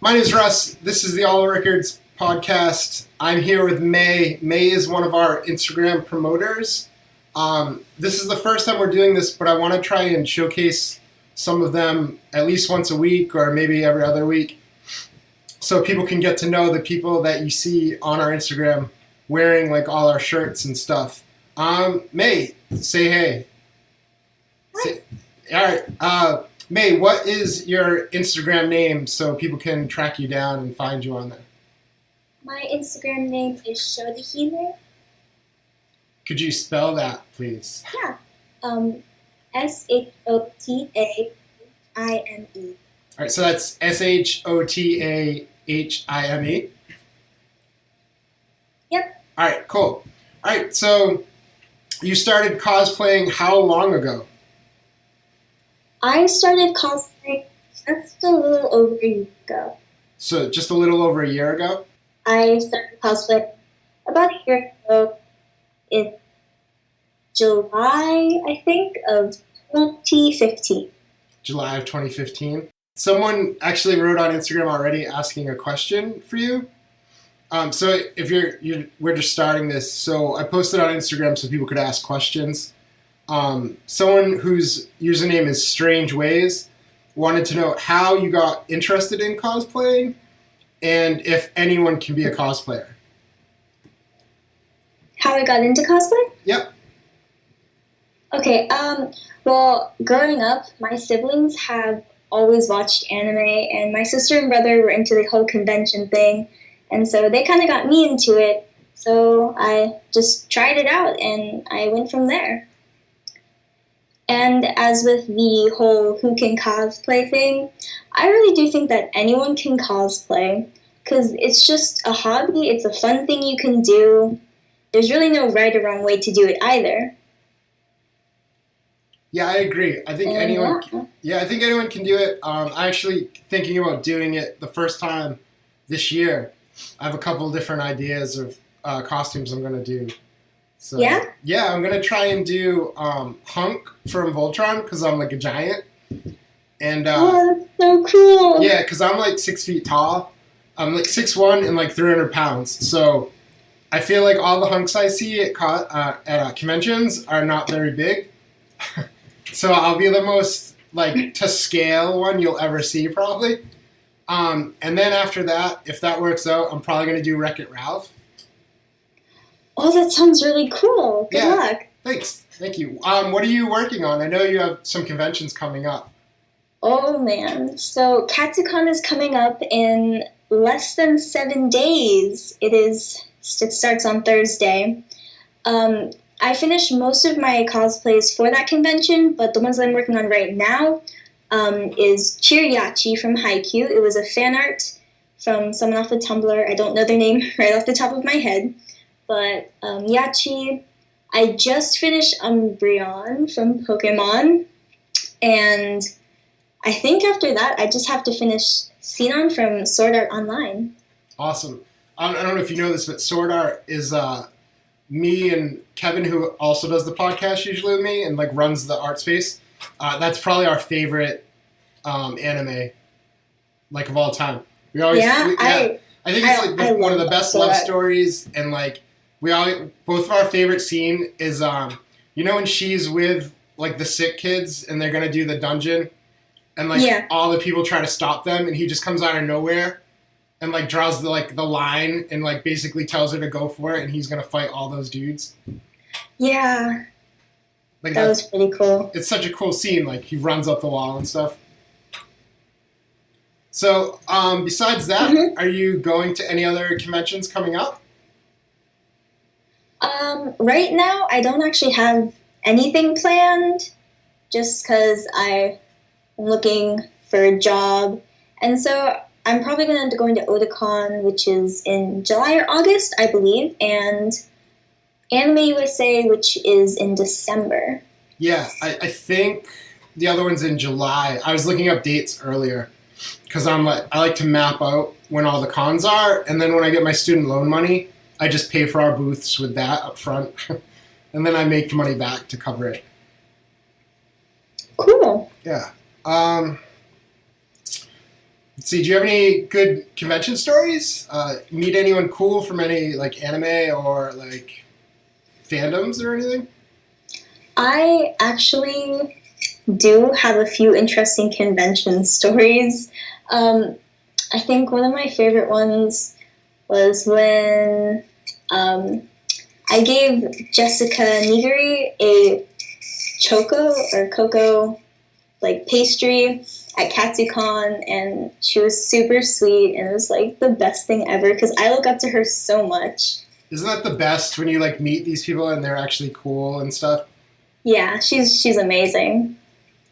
My name is Russ. This is the All Records podcast. I'm here with May. May is one of our Instagram promoters. This is the first time we're doing this, but I want to try and showcase some of them at least once a week or maybe every other week so people can get to know the people that you see on our Instagram wearing like all our shirts and stuff. May, say hey. All right. May, what is your Instagram name so people can track you down and find you on there? My Instagram name is Shotahime. Could you spell that, please? Yeah. Shotahime. All right, so that's Shotahime. Yep. All right, cool. All right, so you started cosplaying how long ago? I started cosplaying just a little over a year ago. So just a little over a year ago? I started cosplaying about a year ago in July, I think, of 2015. July of 2015. Someone actually wrote on Instagram already asking a question for you. So if we're just starting this. So I posted on Instagram so people could ask questions. Someone whose username is Strange Ways wanted to know how you got interested in cosplaying and if anyone can be a cosplayer. How I got into cosplay? Yep. Okay, well, growing up, my siblings have always watched anime, and my sister and brother were into the whole convention thing, and so they kind of got me into it, so I just tried it out, and I went from there. And as with the whole who can cosplay thing, I really do think that anyone can cosplay, because it's just a hobby, it's a fun thing you can do. There's really no right or wrong way to do it either. Yeah, I agree. I think anyone can do it. I'm actually thinking about doing it the first time this year. I have a couple of different ideas of costumes I'm going to do. So, yeah, I'm going to try and do Hunk from Voltron because I'm like a giant. And oh, that's so cool. Yeah, because I'm like 6 feet tall. I'm like 6'1" and like 300 pounds. So I feel like all the hunks I see at conventions are not very big. So I'll be the most like to scale one you'll ever see probably. And then after that, if that works out, I'm probably going to do Wreck-It Ralph. Oh, that sounds really cool. Good luck. Thanks. Thank you. What are you working on? I know you have some conventions coming up. Oh, man. So Katsucon is coming up in less than 7 days. It starts on Thursday. I finished most of my cosplays for that convention, but the ones that I'm working on right now is Chiriyachi from Haikyuu. It was a fan art from someone off of Tumblr. I don't know their name right off the top of my head. But Yachi, I just finished Umbreon from Pokemon. And I think after that, I just have to finish Xenon from Sword Art Online. Awesome. I don't know if you know this, but Sword Art is me and Kevin, who also does the podcast usually with me and like runs the art space. That's probably our favorite anime, like of all time. I think it's like one of the best love stories, and like both of our favorite scene is when she's with like the sick kids and they're gonna do the dungeon, and like all the people try to stop them, and he just comes out of nowhere. And like draws the line and like basically tells her to go for it, and he's gonna fight all those dudes. Yeah, like that was pretty cool. It's such a cool scene. Like he runs up the wall and stuff. So besides that, Are you going to any other conventions coming up? Right now, I don't actually have anything planned, just because I'm looking for a job, and so I'm probably going to end up going to Otakon, which is in July or August, I believe, and Anime USA, which is in December. Yeah, I think the other one's in July. I was looking up dates earlier because I like to map out when all the cons are, and then when I get my student loan money, I just pay for our booths with that up front, and then I make money back to cover it. Cool. Yeah. Let's see, do you have any good convention stories? Meet anyone cool from any like anime or like fandoms or anything? I actually do have a few interesting convention stories. Um, I think one of my favorite ones was when um, I gave Jessica Nigiri a choco or cocoa like pastry at KatsuCon, and she was super sweet, and it was like the best thing ever because I look up to her so much. Isn't that the best when you like meet these people and they're actually cool and stuff? Yeah, she's amazing.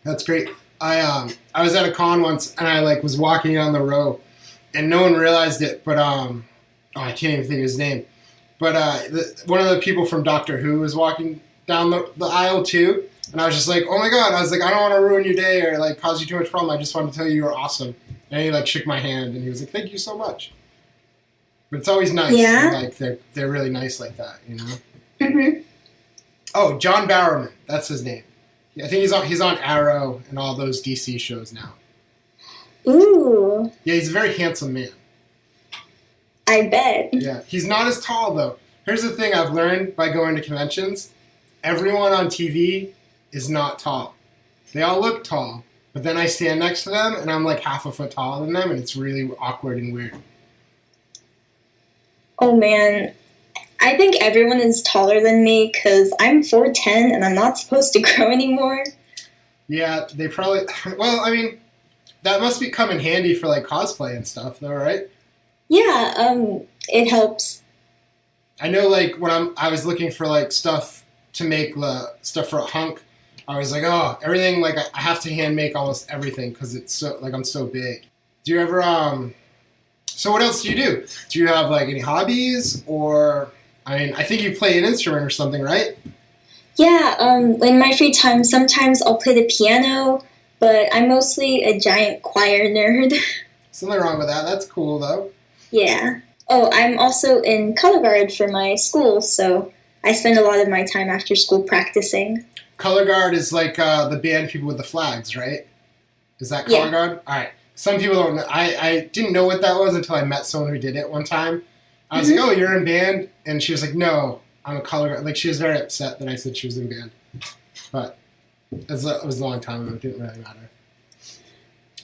That's great. I was at a con once and I like was walking down the row and no one realized it, but oh, I can't even think of his name. But one of the people from Doctor Who was walking down the aisle too, and I was just like, oh my god! I was like, I don't want to ruin your day or like cause you too much problem. I just wanted to tell you were awesome. And he like shook my hand and he was like, thank you so much. But it's always nice. Yeah. When, like they're really nice like that, you know. Hmm. Oh, John Barrowman, that's his name. Yeah, I think he's on Arrow and all those DC shows now. Ooh, Yeah, he's a very handsome man. I bet. Yeah, he's not as tall though. Here's the thing I've learned by going to conventions: everyone on TV is not tall. They all look tall, but then I stand next to them and I'm like half a foot taller than them, and it's really awkward and weird. Oh man, I think everyone is taller than me because I'm 4'10" and I'm not supposed to grow anymore. Yeah, they probably. Well, I mean, that must be come in handy for like cosplay and stuff, though, right? Yeah, it helps. I know, like when I was looking for like stuff to make the stuff for a hunk. I was like, oh, everything like I have to hand make almost everything because it's so like I'm so big. Do you ever So what else do you do? Do you have like any hobbies or I mean I think you play an instrument or something, right? Yeah, in my free time, sometimes I'll play the piano, but I'm mostly a giant choir nerd. Something wrong with that. That's cool though. Yeah. Oh, I'm also in color guard for my school, so I spend a lot of my time after school practicing. Color guard is like the band people with the flags, right? Is that color Yeah. guard? All right. Some people don't know. I didn't know what that was until I met someone who did it one time. I was like, Hmm. oh, you're in band? And she was like, no, I'm a color guard. Like, she was very upset that I said she was in band. But it was a long time ago. It didn't really matter.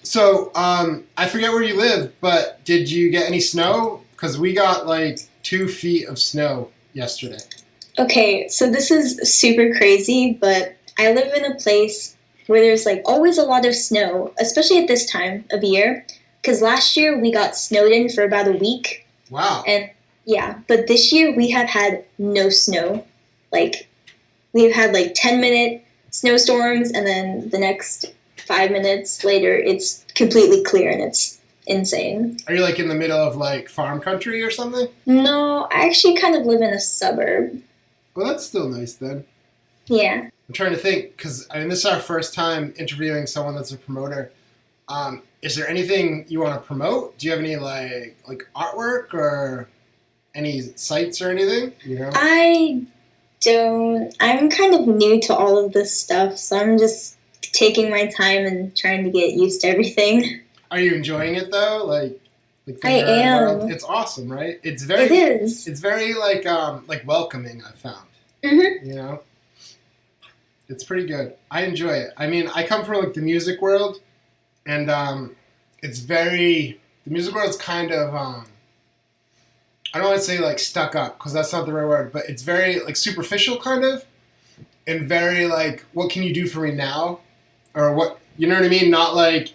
So, I forget where you live, but did you get any snow? Because we got like 2 feet of snow yesterday. Okay, so this is super crazy, but I live in a place where there's like always a lot of snow, especially at this time of year. Because last year we got snowed in for about a week, Wow. and yeah, but this year we have had no snow. Like, we've had like 10-minute snowstorms, and then the next 5 minutes later it's completely clear, and it's insane. Are you like in the middle of like farm country or something? No, I actually kind of live in a suburb. Well, that's still nice then. Yeah. I'm trying to think because I mean this is our first time interviewing someone that's a promoter. Is there anything you want to promote? Do you have any like artwork or any sites or anything? You know? I don't. I'm kind of new to all of this stuff, so I'm just taking my time and trying to get used to everything. Are you enjoying it though? Like the I nerd world? am. It's awesome, right? It is. It's very like welcoming. I found. Mhm. You know, it's pretty good. I enjoy it. I mean, I come from like the music world, and it's very the music world's kind of I don't want to say like stuck up because that's not the right word, but it's very like superficial kind of, and very like what can you do for me now, or what you know what I mean? Not like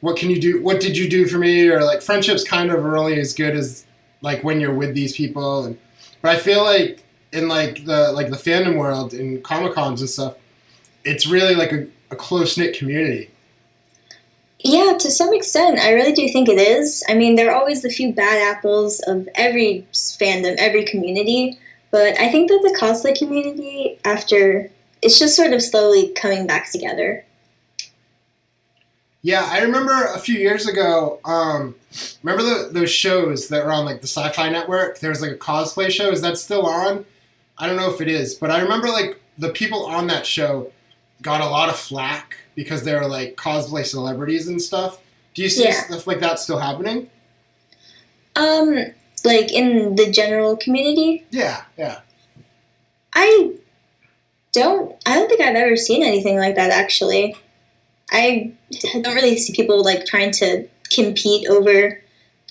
what can you do? What did you do for me? Or like friendships kind of are only as good as like when you're with these people. And but I feel like in like the fandom world in Comic Cons and stuff, it's really like a close knit community. Yeah, to some extent, I really do think it is. I mean, there are always the few bad apples of every fandom, every community, but I think that the cosplay community, after, it's just sort of slowly coming back together. Yeah, I remember a few years ago. Remember those shows that were on like the Sci-Fi Network? There was like a cosplay show. Is that still on? I don't know if it is, but I remember like the people on that show got a lot of flack because they were like cosplay celebrities and stuff. Do you see stuff like that still happening? Like in the general community? Yeah. I don't think I've ever seen anything like that, actually. I don't really see people like trying to compete over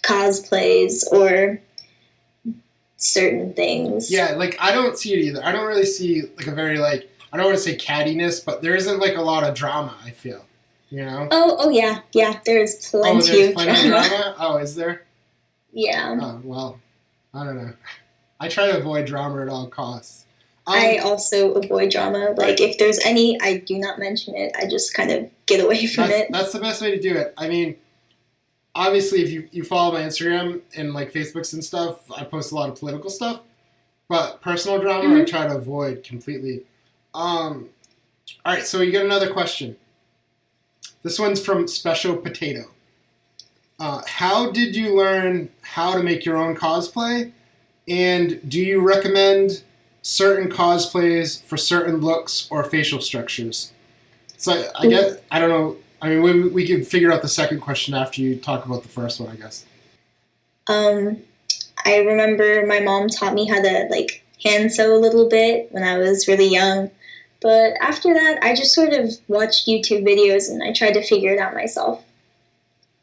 cosplays or certain things. Yeah, like I don't see it either. I don't really see like a very like, I don't want to say cattiness, but there isn't like a lot of drama, I feel. You know? Oh yeah. There's plenty of drama. Oh, is there? Yeah. Oh, well, I don't know. I try to avoid drama at all costs. I also avoid drama. Like, if there's any, I do not mention it. I just kind of get away from it. That's the best way to do it. I mean, obviously, if you follow my Instagram and, like, Facebooks and stuff, I post a lot of political stuff. But personal drama, I try to avoid completely. All right, so you get another question. This one's from Special Potato. How did you learn how to make your own cosplay? And do you recommend certain cosplays for certain looks or facial structures? So I guess, I don't know. I mean, we could figure out the second question after you talk about the first one, I guess. I remember my mom taught me how to, like, hand sew a little bit when I was really young. But after that, I just sort of watched YouTube videos and I tried to figure it out myself.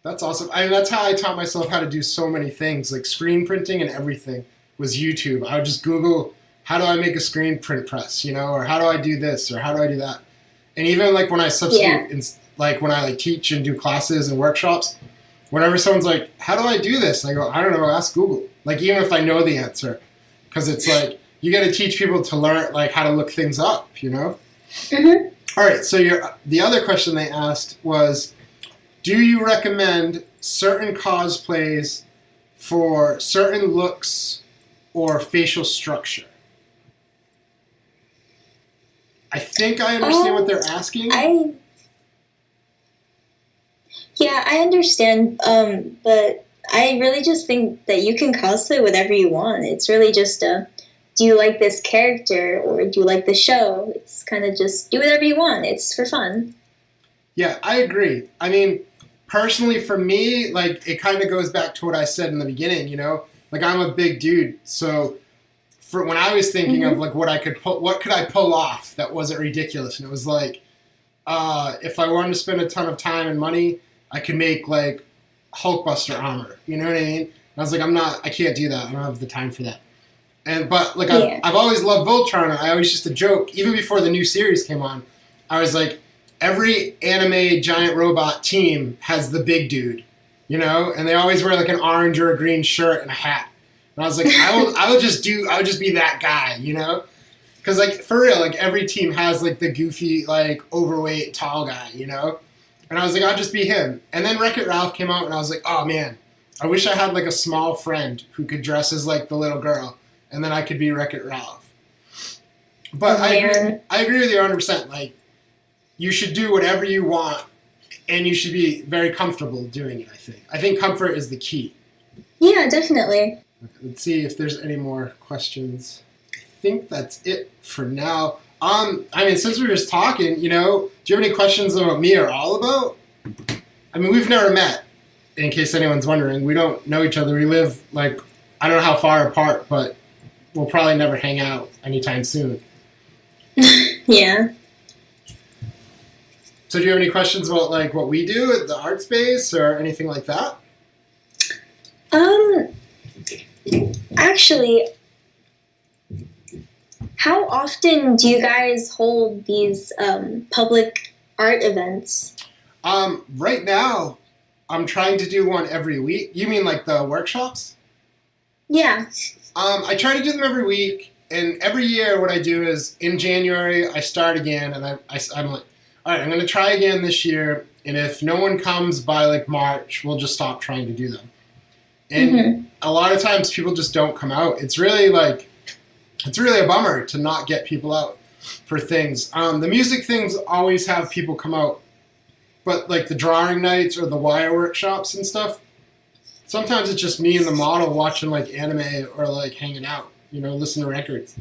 That's awesome. I mean, that's how I taught myself how to do so many things, like screen printing and everything was YouTube. I would just Google, how do I make a screen print press, you know, or how do I do this, or how do I do that? And even like when I substitute, like when I like teach and do classes and workshops, whenever someone's like, how do I do this? I go, I don't know, ask Google. Like even if I know the answer, because it's like, you got to teach people to learn like how to look things up, you know? All right, so the other question they asked was, do you recommend certain cosplays for certain looks or facial structure? I think I understand what they're asking. I understand, but I really just think that you can cosplay whatever you want. It's really just do you like this character or do you like the show? It's kind of just do whatever you want. It's for fun. Yeah, I agree. I mean, personally for me, like it kind of goes back to what I said in the beginning, you know? Like I'm a big dude, so for when I was thinking of like what could I pull off that wasn't ridiculous, and it was like if I wanted to spend a ton of time and money, I could make like Hulkbuster armor. You know what I mean? And I was like, I can't do that. I don't have the time for that. But like I've always loved Voltron, and I always used to joke, even before the new series came on, I was like, every anime giant robot team has the big dude, you know, and they always wear like an orange or a green shirt and a hat. And I was like, I would just be that guy, you know, because like for real, like every team has like the goofy, like overweight, tall guy, you know, and I was like, I'll just be him. And then Wreck-It Ralph came out, and I was like, oh man, I wish I had like a small friend who could dress as like the little girl, and then I could be Wreck-It Ralph. But I agree with you 100%. Like, you should do whatever you want, and you should be very comfortable doing it, I think comfort is the key. Yeah, definitely. Okay, let's see if there's any more questions. I think that's it for now. I mean, since we were just talking, you know, do you have any questions about me or all about? I mean, we've never met, in case anyone's wondering. We don't know each other. We live, like, I don't know how far apart, but we'll probably never hang out anytime soon. Yeah. So do you have any questions about, like, what we do at the art space or anything like that? Actually, how often do you guys hold these public art events? Right now, I'm trying to do one every week. You mean like the workshops? Yeah. I try to do them every week, and every year what I do is in January I start again, and I'm like, all right, I'm going to try again this year, and if no one comes by like March, we'll just stop trying to do them. And a lot of times people just don't come out. It's really a bummer to not get people out for things. The music things always have people come out, but like the drawing nights or the wire workshops and stuff, sometimes it's just me and the model watching like anime or like hanging out, you know, listening to records.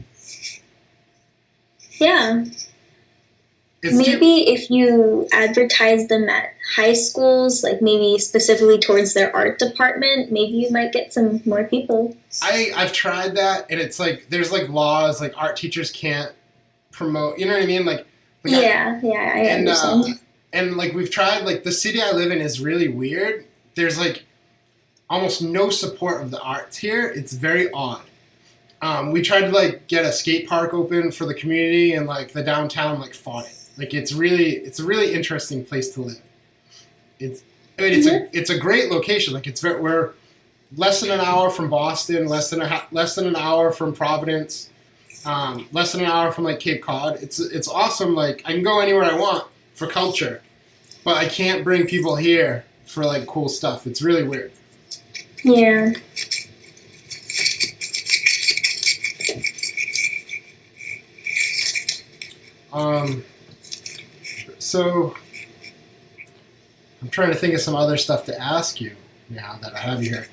Yeah. It's too. Maybe if you advertise them at high schools, like maybe specifically towards their art department, maybe you might get some more people. I've tried that, and it's like there's like laws like art teachers can't promote. You know what I mean? Like I and understand. and like we've tried. Like the city I live in is really weird. There's like almost no support of the arts here. It's very odd. We tried to like get a skate park open for the community, and like the downtown like fought it. Like it's a really interesting place to live. It's a great location. Like we're less than an hour from Boston, less than an hour from Providence, less than an hour from like Cape Cod. It's awesome. Like I can go anywhere I want for culture, but I can't bring people here for like cool stuff. It's really weird. Yeah. So I'm trying to think of some other stuff to ask you now that I have you here.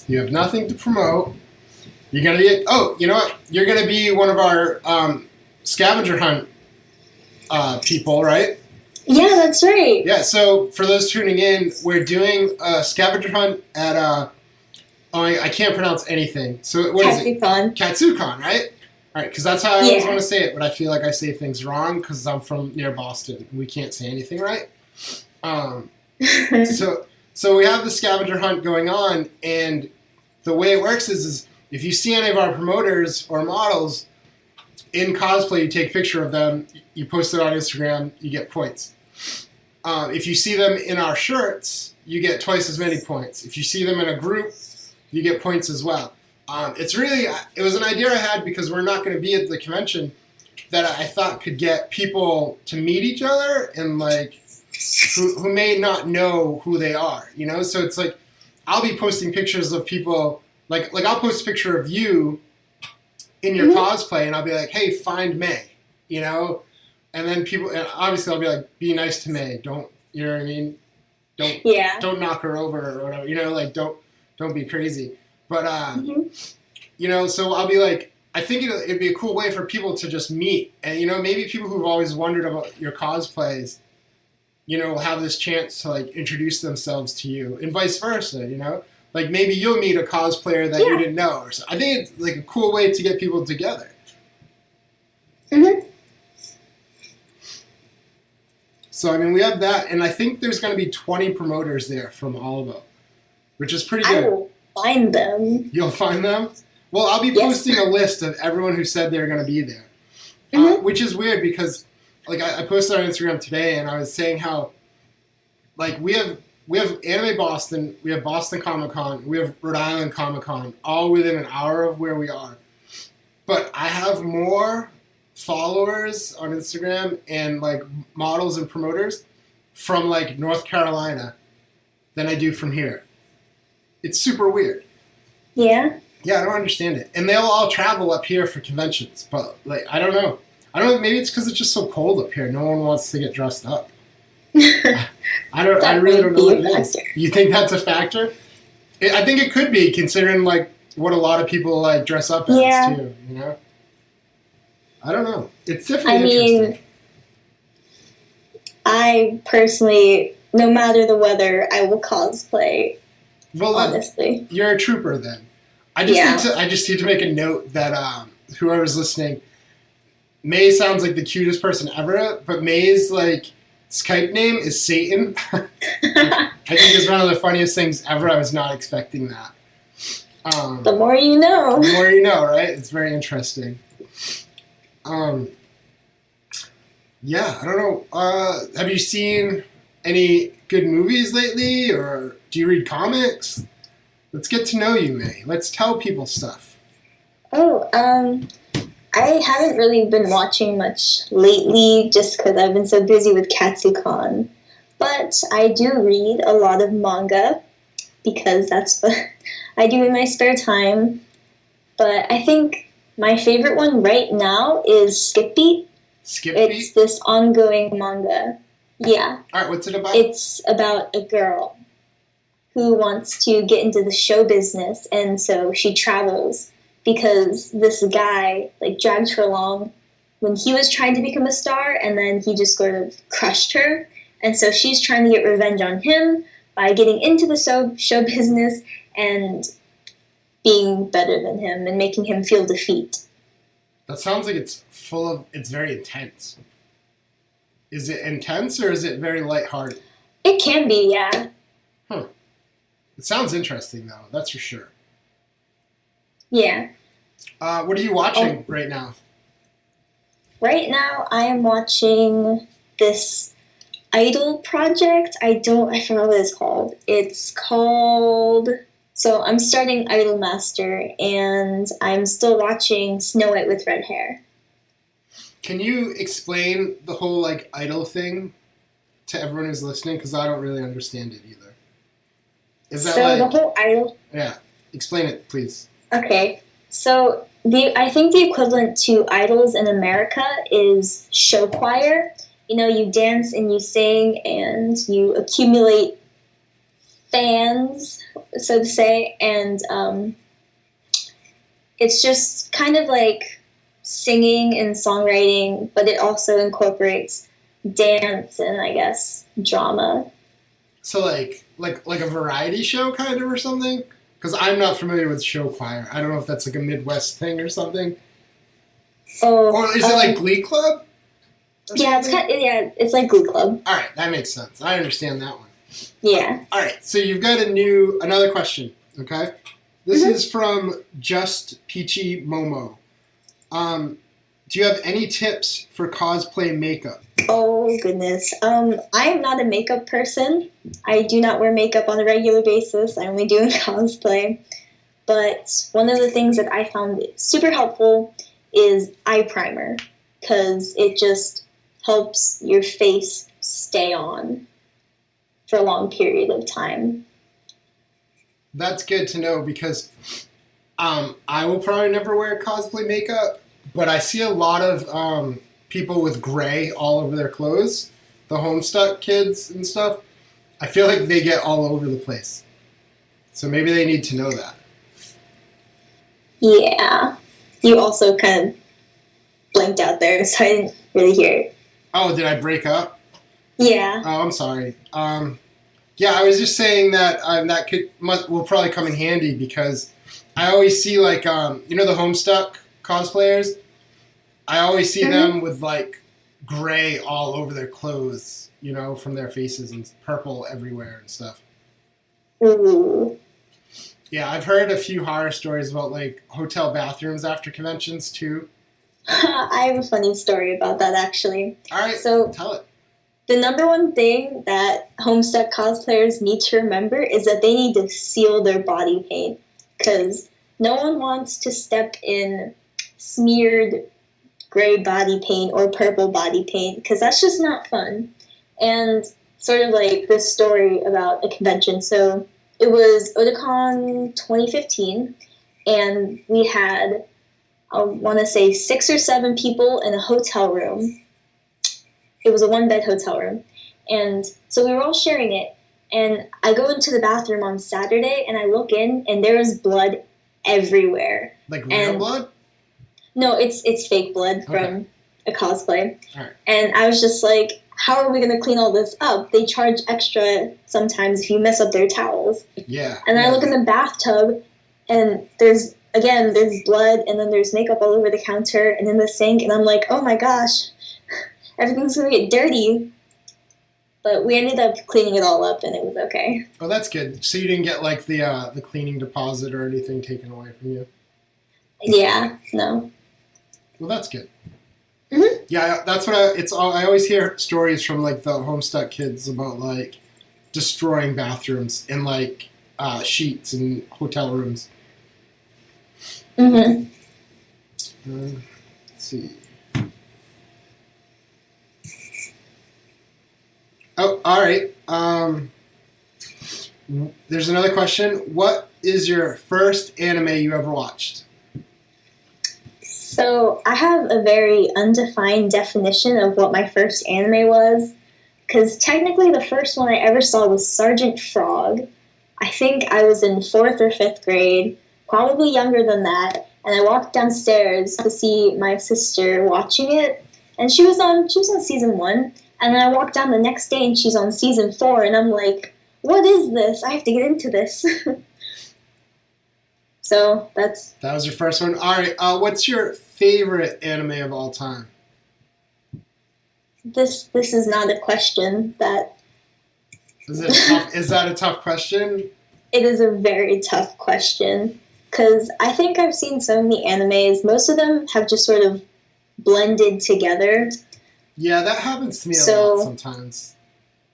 You have nothing to promote. You're gonna be you know what? You're gonna be one of our scavenger hunt people, right? Yeah, that's right. Yeah. So for those tuning in, we're doing a scavenger hunt at I can't pronounce anything. So what is it? Katsucon, right? All right, because that's how I always want to say it, but I feel like I say things wrong because I'm from near Boston. We can't say anything right. So we have the scavenger hunt going on, and the way it works is if you see any of our promoters or models in cosplay, you take a picture of them, you post it on Instagram, you get points. If you see them in our shirts, you get twice as many points. If you see them in a group, you get points as well. It was an idea I had because we're not going to be at the convention that I thought could get people to meet each other and like who may not know who they are, you know? So it's like I'll be posting pictures of people like I'll post a picture of you in your cosplay and I'll be like, hey, find May, you know? And then and obviously I'll be like, be nice to May. Don't, you know what I mean? Don't knock her over or whatever, you know, like don't be crazy. But, you know, so I'll be like, I think it'd be a cool way for people to just meet. And, you know, maybe people who've always wondered about your cosplays, you know, will have this chance to, like, introduce themselves to you and vice versa, you know? Like, maybe you'll meet a cosplayer that you didn't know. Or so. I think it's, like, a cool way to get people together. So, I mean, we have that. And I think there's going to be 20 promoters there from Alba, which is pretty good. I will find them. You'll find them? Well, I'll be posting a list of everyone who said they're going to be there, which is weird because, like, I posted on Instagram today and I was saying how, like, we have Anime Boston, we have Boston Comic Con, we have Rhode Island Comic Con, all within an hour of where we are. But I have more followers on Instagram and, like, models and promoters from, like, North Carolina than I do from here. It's super weird. Yeah? Yeah, I don't understand it. And they'll all travel up here for conventions, but like I don't know. Maybe it's because it's just so cold up here. No one wants to get dressed up. I really don't know what it is. You think that's a factor? I think it could be, considering like what a lot of people like dress up as too. You know. I don't know. It's definitely interesting. I personally, no matter the weather, I will cosplay. Well, honestly, you're a trooper then. I just need to make a note that whoever's listening, May sounds like the cutest person ever, but May's like Skype name is Satan. I think it's one of the funniest things ever. I was not expecting that. The more you know. The more you know, right? It's very interesting. Yeah, I don't know. Have you seen any good movies lately, or do you read comics? Let's get to know you, May. Let's tell people stuff. I haven't really been watching much lately just because I've been so busy with Katsucon. But I do read a lot of manga because that's what I do in my spare time. But I think my favorite one right now is Skip Beat. Skip Beat? It's this ongoing manga. Yeah. All right, what's it about? It's about a girl who wants to get into the show business, and so she travels because this guy like drags her along when he was trying to become a star, and then he just sort of crushed her. And so she's trying to get revenge on him by getting into the show business and being better than him and making him feel defeat. That sounds like it's very intense. Is it intense or is it very lighthearted? It can be, yeah. It sounds interesting, though. That's for sure. Yeah. What are you watching right now? Right now, I am watching this Idol project. I forgot what it's called. It's called... So I'm starting Idol Master, and I'm still watching Snow White with Red Hair. Can you explain the whole, like, Idol thing to everyone who's listening? Because I don't really understand it either. Is that the whole Idol... Yeah. Explain it, please. Okay. So I think the equivalent to idols in America is show choir. You know, you dance and you sing and you accumulate fans, so to say, and it's just kind of like singing and songwriting, but it also incorporates dance and, I guess, drama. So like a variety show kind of or something? Because I'm not familiar with show choir. I don't know if that's like a Midwest thing or something. Oh, or is it like Glee Club? Yeah, it's like Glee Club. All right, that makes sense. I understand that one. Yeah. All right, so you've got another question, okay? This is from Just Peachy Momo. Do you have any tips for cosplay makeup? Oh, goodness. I am not a makeup person. I do not wear makeup on a regular basis. I only do in cosplay. But one of the things that I found super helpful is eye primer, because it just helps your face stay on for a long period of time. That's good to know, because I will probably never wear cosplay makeup, but I see a lot of people with gray all over their clothes, the Homestuck kids and stuff. I feel like they get all over the place. So maybe they need to know that. Yeah. You also kind of blanked out there, so I didn't really hear it. Oh, did I break up? Yeah. Oh, I'm sorry. Yeah, I was just saying that will probably come in handy, because I always see, like, the Homestuck cosplayers. I always see them with, like, gray all over their clothes, from their faces, and purple everywhere and stuff. Ooh. Yeah, I've heard a few horror stories about, like, hotel bathrooms after conventions, too. I have a funny story about that, actually. All right, so tell it. The number one thing that Homestuck cosplayers need to remember is that they need to seal their body paint, because no one wants to step in smeared gray body paint or purple body paint, because that's just not fun. And sort of like this story about a convention. So it was Otakon 2015, and we had, I want to say, 6 or 7 people in a hotel room. It was a 1-bed hotel room. And so we were all sharing it. And I go into the bathroom on Saturday, and I look in, and there is blood everywhere. Like real blood? No, it's fake blood from a cosplay. All right. And I was just like, how are we going to clean all this up? They charge extra sometimes if you mess up their towels. Yeah. And I look in the bathtub, and there's blood, and then there's makeup all over the counter and in the sink. And I'm like, oh my gosh, everything's going to get dirty. But we ended up cleaning it all up, and it was okay. Oh, that's good. So you didn't get, like, the cleaning deposit or anything taken away from you? Yeah, no. Well, that's good. Mm-hmm. Yeah, that's what I always hear stories from, like, the Homestuck kids about, like, destroying bathrooms and, like, sheets in hotel rooms. Mm-hmm. Let's see. Oh, all right. There's another question. What is your first anime you ever watched? So I have a very undefined definition of what my first anime was, because technically the first one I ever saw was Sergeant Frog. I think I was in 4th or 5th grade, probably younger than that, and I walked downstairs to see my sister watching it, and she was on season 1, and then I walked down the next day and she's on season 4, and I'm like, what is this? I have to get into this. So That was your first one. All right. What's your favorite anime of all time? this is not a question that Is that a tough question? it is a very tough question because I think I've seen so many animes. Most of them have just sort of blended together. Yeah, that happens to me a So lot sometimes.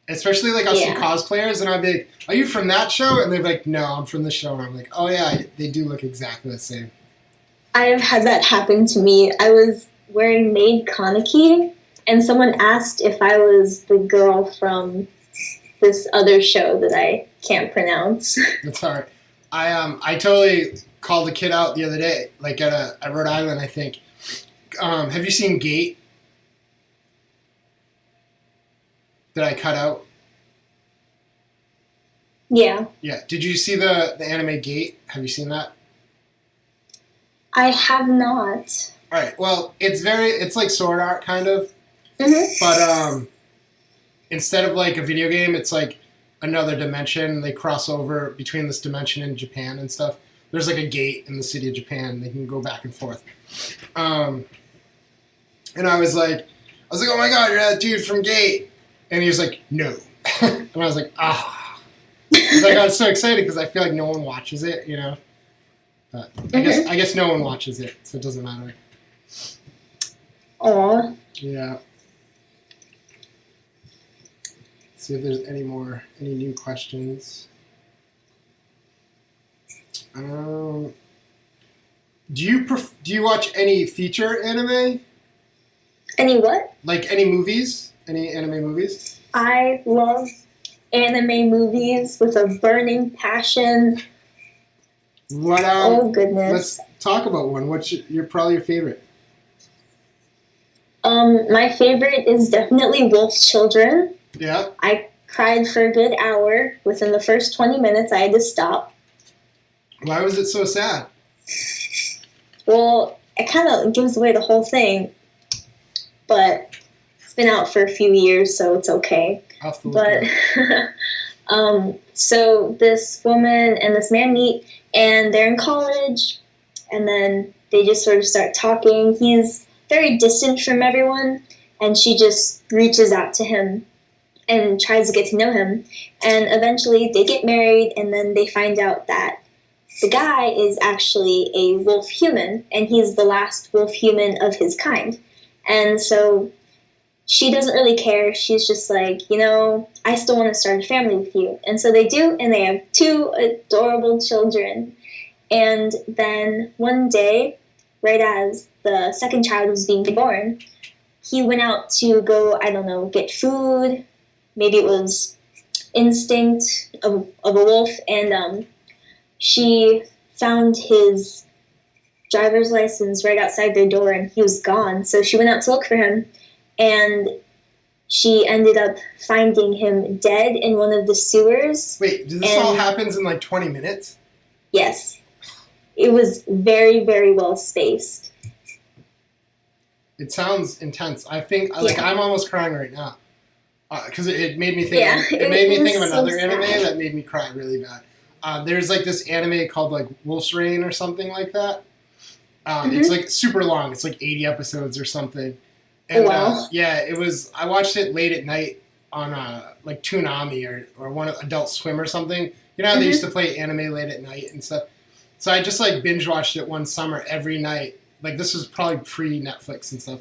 Especially like I'll see yeah, cosplayers and I'll be like, "Are you from that show?" And they're like, "No, I'm from this show." And I'm like, "Oh yeah, they do look exactly the same." I've had that happen to me. I was wearing Maid Kaneki, and someone asked if I was the girl from this other show that I can't pronounce. That's hard. I totally called a kid out the other day, like at Rhode Island, I think. Have you seen Gate? That I cut out? Yeah, Yeah. Did you see the anime Gate? Have you seen that? I have not. All right. Well, it's like Sword Art kind of, Hmm. but instead of like a video game, it's like another dimension. They cross over between this dimension and Japan and stuff. There's like a gate in the city of Japan. They can go back and forth. Um, and oh my god, you're that dude from Gate. And he was like, no. And I was like, ah. Because I got so excited because I feel like no one watches it, you know. But I guess no one watches it, so it doesn't matter. Aw. Yeah. Let's see if there's any new questions. Do you watch any feature anime? Any what? Like any movies? Any anime movies? I love anime movies with a burning passion. What Oh goodness. let's talk about one. What's probably your favorite? My favorite is definitely Wolf's Children. Yeah. I cried for a good hour. Within the first 20 minutes, I had to stop. Why was it so sad? Well, it kind of gives away the whole thing, but it's been out for a few years, so it's okay. I'll have to look But it up. so this woman and this man meet, and they're in college, and then they just sort of start talking. He's very distant from everyone, and she just reaches out to him and tries to get to know him. And eventually they get married, and then they find out that the guy is actually a wolf human, and he's the last wolf human of his kind. And so she doesn't really care. She's just like, I still want to start a family with you. And so they do, and they have 2 adorable children. And then one day, right as the second child was being born, he went out to go, I don't know, get food. Maybe it was instinct of a wolf. And she found his driver's license right outside their door, and he was gone. So she went out to look for him, and she ended up finding him dead in one of the sewers. Wait, did this all happens in like 20 minutes? Yes. It was very, very well spaced. It sounds intense. I think I'm almost crying right now because it made me think. Yeah, It made me think of another so anime sad. that made me cry really bad. There's like this anime called like Wolf's Rain or something like that. It's like super long. It's like 80 episodes or something. And Wow. yeah, it was. I watched it late at night on like Toonami or one Adult Swim or something. You know how they used to play anime late at night and stuff. So I just like binge watched it one summer every night. Like this was probably pre Netflix and stuff.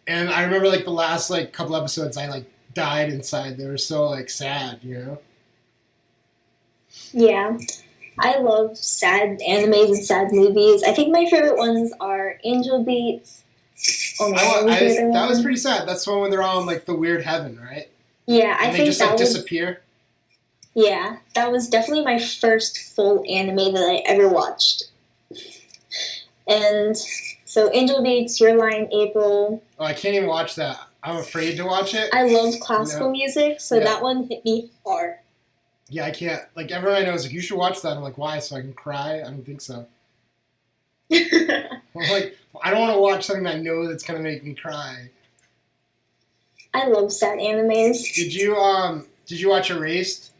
And I remember like the last like couple episodes, I like died inside. They were so like sad, you know. Yeah. I love sad animes and sad movies. I think my favorite ones are Angel Beats. Oh man, what was the other That was one? pretty sad. That's the one when they're all in like the weird heaven, right? Yeah, I And they think just that like was disappear. yeah, that was definitely my first full anime that I ever watched. And so Angel Beats, Your Line, April. Oh, I can't even watch that. I'm afraid to watch it. I love classical music, so Yeah. that one hit me hard. Yeah, I can't. Like everyone I know is like, you should watch that. I'm like, why? So I can cry? I don't think so. I'm like, I don't want to watch something I know that's gonna make me cry. I love sad animes. Did you watch Erased?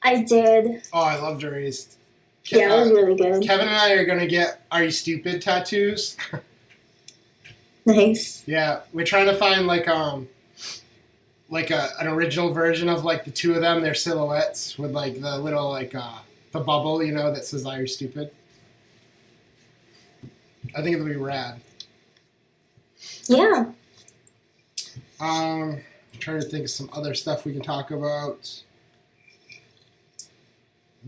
I did. Oh, I loved Erased. Yeah, it was really good. Kevin and I are gonna get "Are You Stupid" tattoos. Nice. Yeah, we're trying to find like an original version of like the two of them, their silhouettes with like the little like the bubble, that says "Are You Stupid." I think it'll be rad. Yeah. I'm trying to think of some other stuff we can talk about.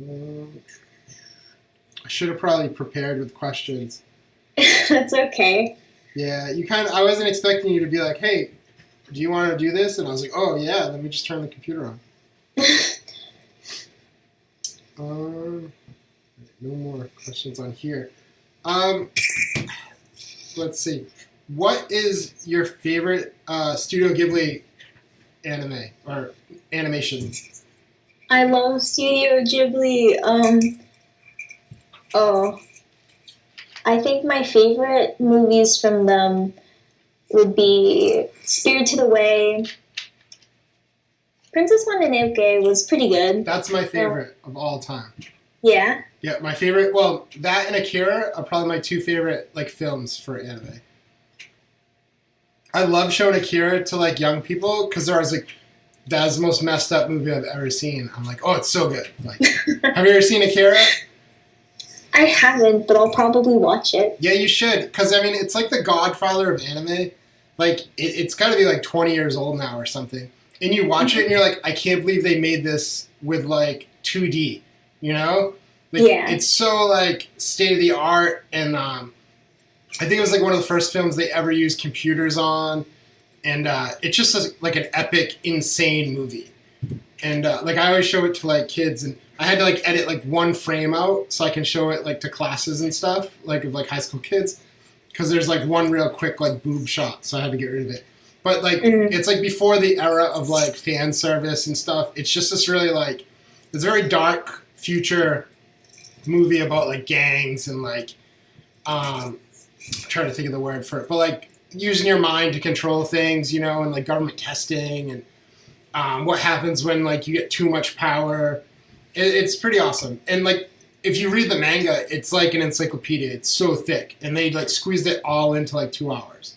I should have probably prepared with questions. That's okay. Yeah, I wasn't expecting you to be like, "Hey, do you want to do this?" And I was like, "Oh yeah, let me just turn the computer on." No more questions on here. Let's see. What is your favorite Studio Ghibli anime or animation? I love Studio Ghibli. Oh, I think my favorite movies from them would be Spirited Away. Princess Mononoke was pretty good. That's my favorite of all time. Yeah? Yeah, my favorite. Well, that and Akira are probably my two favorite like films for anime. I love showing Akira to like young people because they're always like, "That's the most messed up movie I've ever seen." I'm like, "Oh, it's so good." Like, have you ever seen Akira? I haven't, but I'll probably watch it. Yeah, you should, because I mean, it's like the godfather of anime. Like, it's got to be like 20 years old now or something. And you watch it and you're like, I can't believe they made this with like 2D. You know? Like, Yeah. It's so like state of the art, and I think it was like one of the first films they ever used computers on, and it's just like an epic, insane movie. And like I always show it to like kids, and I had to like edit like one frame out so I can show it like to classes and stuff, like of like high school kids, because there's like one real quick like boob shot, so I had to get rid of it. But like it's like before the era of like fan service and stuff. It's just this really like it's a very dark future movie about like gangs and like I'm trying to think of the word for it, but like using your mind to control things, and like government testing and what happens when like you get too much power. It's pretty awesome. And like if you read the manga, it's like an encyclopedia. It's so thick, and they like squeezed it all into like 2 hours.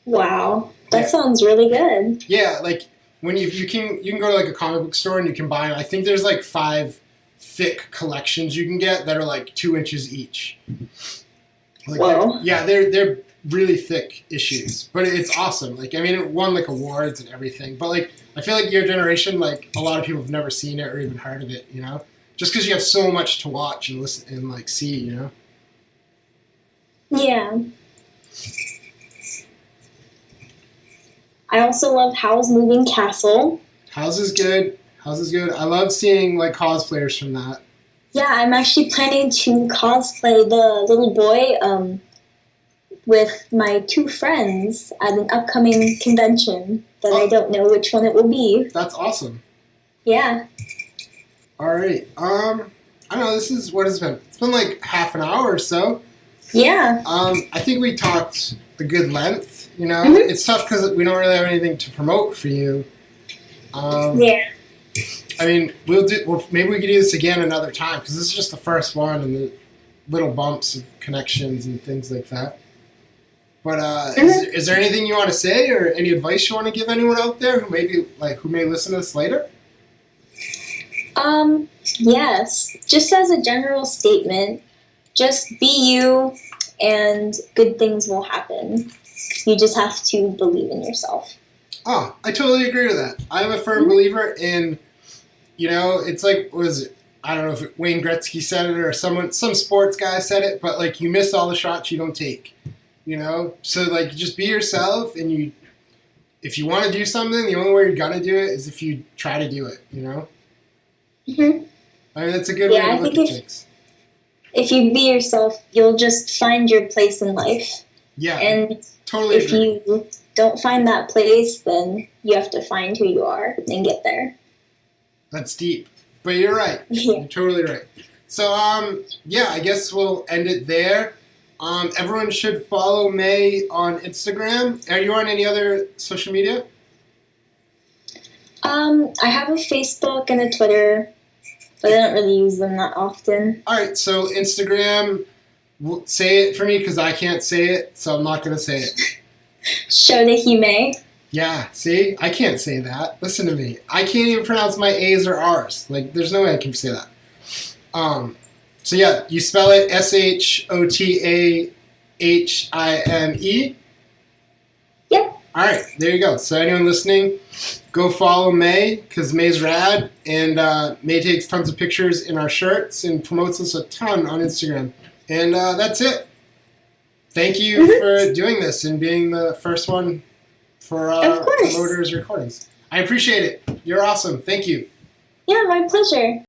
Wow, that sounds really good. Yeah, like when you can go to like a comic book store and you can buy. I think there's like 5 thick collections you can get that are like 2 inches each. Like, Whoa. They're really thick issues, but it's awesome. Like, I mean, it won like awards and everything, but like, I feel like your generation, like a lot of people have never seen it or even heard of it, just because you have so much to watch and listen and like see, Yeah. I also love Howl's Moving Castle. How's is good. I love seeing like cosplayers from that. Yeah, I'm actually planning to cosplay the little boy with my 2 friends at an upcoming convention that I don't know which one it will be. That's awesome. Yeah. All right. I don't know. This is what it's been. It's been like half an hour or so. Yeah. I think we talked a good length. It's tough because we don't really have anything to promote for you. Yeah. I mean, maybe we could do this again another time because this is just the first one and the little bumps of connections and things like that. But is there anything you want to say or any advice you want to give anyone out there who may listen to this later? Yes. Just as a general statement, just be you and good things will happen. You just have to believe in yourself. Oh, I totally agree with that. I'm a firm believer in, it's like, I don't know if Wayne Gretzky said it or some sports guy said it, but like you miss all the shots you don't take, So like just be yourself, and if you want to do something, the only way you're gonna do it is if you try to do it, Mm-hmm. I mean, that's a good way to look at things. If you be yourself, you'll just find your place in life. Yeah, and totally if agree. You don't find that place, then you have to find who you are and get there. That's deep, but you're right. Yeah. You're totally right. So, yeah, I guess we'll end it there. Everyone should follow May on Instagram. Are you on any other social media? I have a Facebook and a Twitter, but I don't really use them that often. All right, so Instagram, say it for me because I can't say it, so I'm not going to say it. Shotahime. Yeah, see? I can't say that. Listen to me. I can't even pronounce my A's or R's. Like, there's no way I can say that. So yeah, you spell it Shotahime. Yep. All right, there you go. So anyone listening, go follow May because May's rad, and May takes tons of pictures in our shirts and promotes us a ton on Instagram. And that's it. Thank you for doing this and being the first one for Promoters Recordings. I appreciate it. You're awesome. Thank you. Yeah, my pleasure.